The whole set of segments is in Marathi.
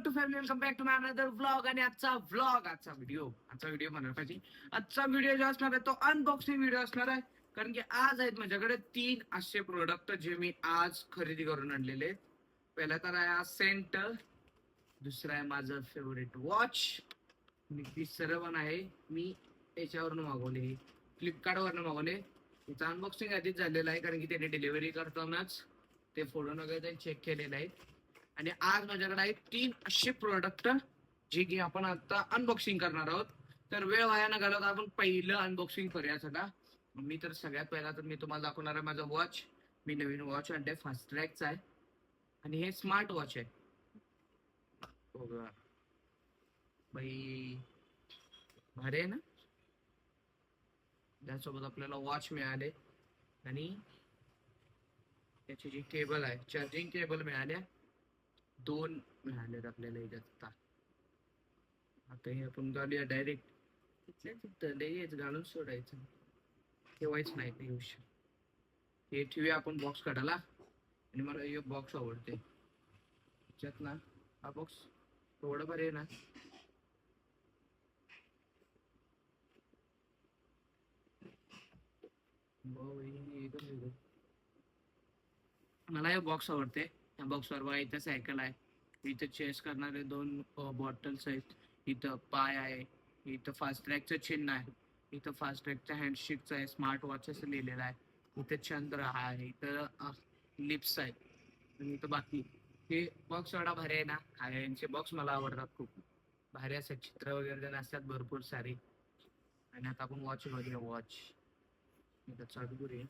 To family, welcome back to my another vlog. आणि आजचा व्हिडिओ म्हणायला पाहिजे. आजचा व्हिडिओ जो असणार आहे तो अनबॉक्सिंग व्हिडिओ असणार आहे. कारण की आज आहेत माझ्याकडे 3 असे प्रोडक्ट जे मी आज खरेदी करून आणलेले आहेत. पहिला तर आहे हा सेंट, दुसरा आहे माझं फेवरेट वॉच, आणि तिसरं पण आहे मी याच्यावरनं मागवले, फ्लिपकार्ट वरनं मागवले. त्याचं अनबॉक्सिंग आधीच झालेलं आहे कारण की त्याने डिलिव्हरी करतानाच ते फोडून वगैरे चेक केलेलं आहे. आणि आज माझ्याकडे आहेत 3 असे प्रोडक्ट जे की आपण आता अनबॉक्सिंग करणार आहोत. तर वेळ वाया न घालवता आपण पहिलं अनबॉक्सिंग करूया सगळा. मी तर सगळ्यात पहिला तर मी तुम्हाला दाखवणार आहे माझं वॉच. मी नवीन वॉच आणते, फास्ट ट्रॅकचा आहे आणि हे स्मार्ट वॉच आहे. बघा बाई, भारी आहे ना. त्यासोबत आपल्याला वॉच मिळाले आणि त्याची जी केबल आहे, चार्जिंग केबल मिळाल्या, 2 मिळालेत आपल्याला याच्यात. आता हे आपण घालूया डायरेक्ट तिथल्या तिथं, लगेच घालून सोडायचं, ठेवायचं नाही ते गोष्ट. हे ठेवूया आपण बॉक्स काढायला. आणि मला हे बॉक्स आवडते त्याच्यात ना. हा बॉक्स थोडं बरं आहे ना. मला हे बॉक्स आवडते. या बॉक्सवर बघा, इथं सायकल आहे, इथं चेस करणारे 2 बॉटल्स आहेत, इथं पाय आहे, इथं फास्ट ट्रॅकचं चिन्ह आहे, इथं फास्ट ट्रॅकच्या हँडशिकचं आहे, स्मार्ट वॉच असं लिहिलेलं आहे, इथं चंद्र आहे, इथं लिप्स आहेत, आणि इथं बाकी. हे बॉक्स एवढा भारी आहे ना. यांचे बॉक्स मला आवडतात खूप. भारी असतात, चित्र वगैरे असतात भरपूर सारी. आणि आता आपण वॉच बघूया. वॉच इथं चालू करूया.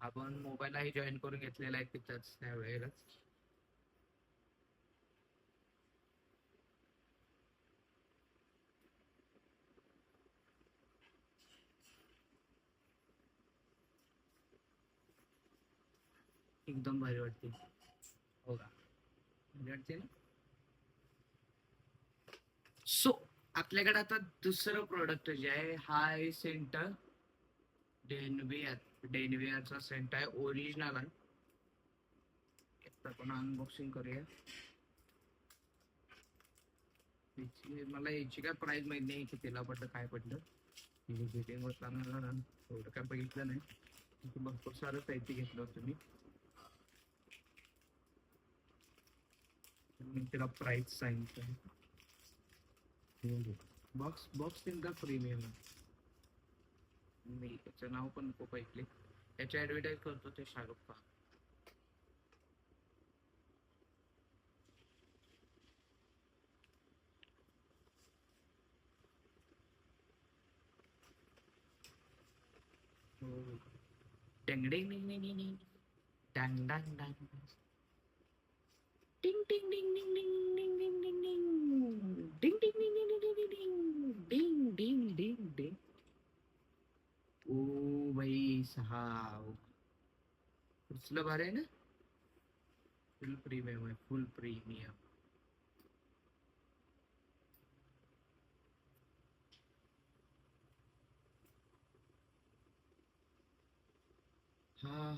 आपण मोबाईललाही जॉईन करून घेतलेला आहे तिथंच त्या वेळेलाच. एकदम भारी वाटते, हो का? वाटते ना. सो आपल्याकडे आता दुसरं प्रोडक्ट जे आहे, हा आहे सेंट डेनवियाचा सेंट आहे, ओरिजिनल आहे. आता आपण अनबॉक्सिंग करूया. मला याची काय प्राइस माहित नाही, कितीला पडलं काय पडलं. फिटिंग बसताना एवढं काय बघितलं नाही. भरपूर सारं साहित्य घेतलं होतं मी त्याला प्राइस सांगितलं. बॉक्स त्यांचा प्रीमियम आहे. मी त्याचं नाव पण खूप ऐकले. त्याची ऍडव्हर्टाईज करतो ते शाहरुख खान. डिंग डिंग डिंग डिंग डिंग डंग डंग डंग डिंग डिंग डिंग डिंग डिंग डिंग डिंग डिंग डिंग डिंग डिंग डिंग डिंग डिंग डिंग डिंग. ओ भाई साहब, कसलं भारी आहे ना. फुल प्रीमियम आहे, फुल प्रीमियम. हा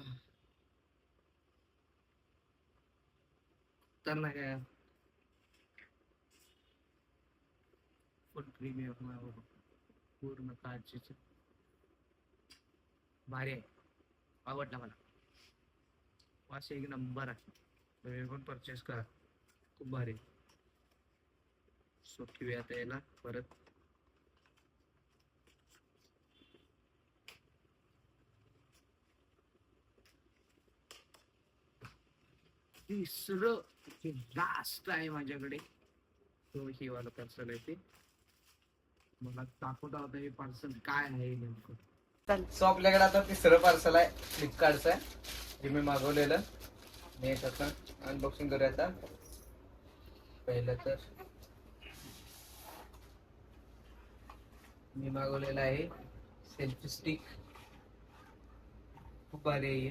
तर ना काय, फुल प्रीमियम आहे बाबा. पूर्ण काचेचं भारी आहे, आवडला मला. वास एक नंबर आहे, तुम्ही पण परचेस करा, खूप भारी. सो ठेवूया आता याला परत. तिसरं लास्ट आहे माझ्याकडे, तो ही वाला पार्सल आहे. ते मला दाखवता होता हे पार्सल काय आहे नेमकं. सो आपल्याकडे आता तिसरं पार्सल आहे, फ्लिपकार्टचं आहे, जे मी मागवलेलं. मी त्याचं अनबॉक्सिंग करूया आता. पहिलं तर मी मागवलेलं आहे सेल्फी स्टिक. खूप भारी आहे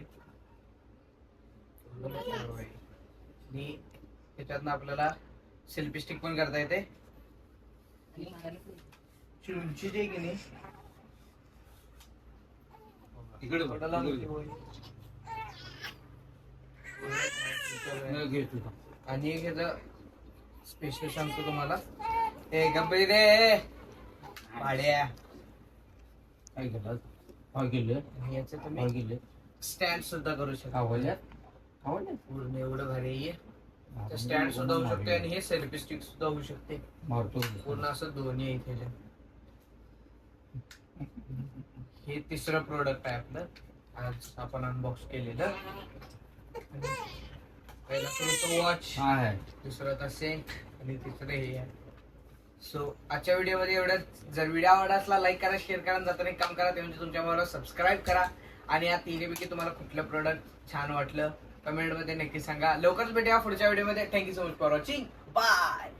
आणि त्याच्यातनं आपल्याला सेल्फी स्टिक पण करता येते. उंची जे की नाही इकडे आणि एक ह्याचं स्पेशल सांगतो तुम्हाला. हे गप्पी रे भाड्या याचं तुम्ही स्टँड सुद्धा करू शकता. पूर्ण एवढं भारी आहे. स्टँड सुद्धा होऊ शकते आणि हे सेल्फी स्टिक सुद्धा होऊ शकते. पूर्ण असं दोन्ही आहे त्याच्यात. हे तिसरं प्रोडक्ट आहे आपलं आज आपण अनबॉक्स केलेलं. पहिला तो वॉच, दुसरं तसे आणि तिसरं हे आहे. सो आजच्या व्हिडिओमध्ये एवढंच. जर व्हिडिओ आवडला असला लाईक करा, शेअर करा, जाताना एक काम करा ते म्हणजे तुमच्याबरोबर सबस्क्राईब करा. आणि या तिन्हीपैकी तुम्हाला कुठलं प्रोडक्ट छान वाटलं कमेंट मध्ये नक्की सांगा. लवकरच भेटूया पुढच्या व्हिडिओमध्ये. Thank you so much for watching. Bye.